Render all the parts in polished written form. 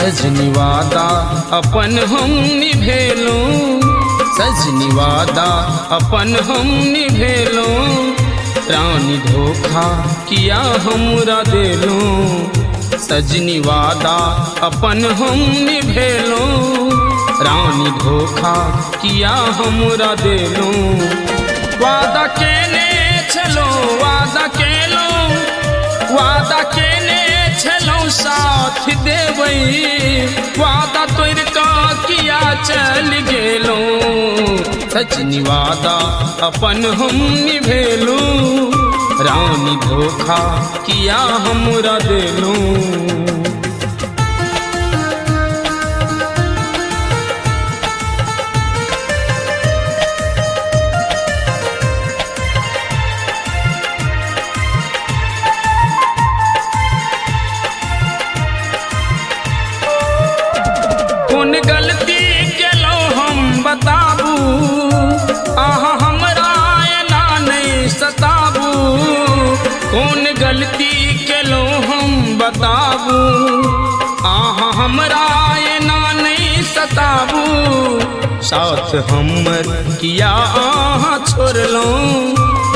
सजनी वादा अपन हम निभेलो, सजनी वादा अपन हम निभेलो, रानी धोखा किया हमरा देलो। सजनी वादा अपन हम निभेलो, रानी धोखा किया हमरा देलो। वादा केने छलो, वादा केलो, वादा केने छलो साथ देवई, वादा तोड़ का किया चल गेलो। सजनी वादा अपन हम निभेलो, रानी धोखा किया हमरा देलो। कौन गलती केलो हम बताबू, आहा हमरा एना नहीं सताबू। कौन गलती केलो हम बताबू, आहा हमरा एना नहीं सताबू। साथ हमर किया आहा छोड़लो,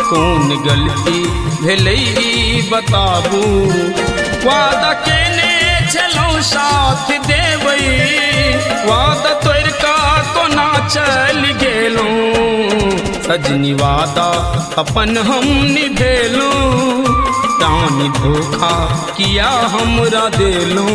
कौन गलती भेलै बताबू। वादा केने छलो साथ देवई, वादा तोड़ का कोना चल गेलो। सजनी वादा अपन हम निभेलो, रानी धोखा किया हमरा देलो।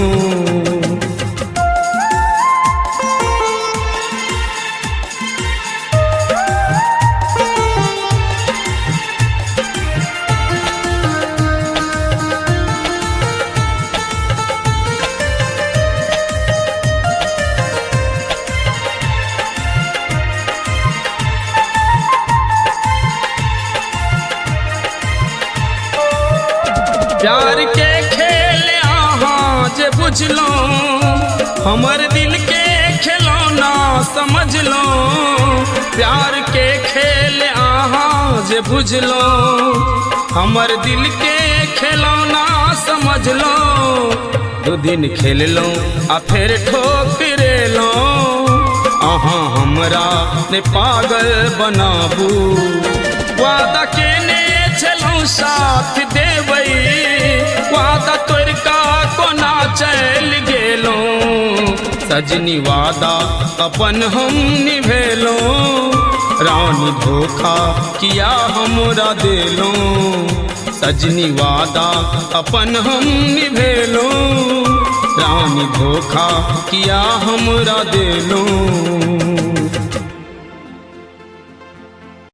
प्यार के खेल आहाँ जे बुझलो, हमर दिल के खिलौना समझ लो। प्यार के खेल आहाँ जे बुझलो, हमर दिल के खिलौना समझ लो। दो दिन खेल लो आ फिर ठोकरे लो, आहाँ हमरा ने पागल बनाबू। वादा केने छलो साथ देवई, वादा तोड़ का कोना चल गेलो। सजनी वादा अपन हम निभेलो, रानी धोखा किया हमरा देलो। सजनी वादा अपन हम निभेलो, रानी धोखा किया हमरा देलो।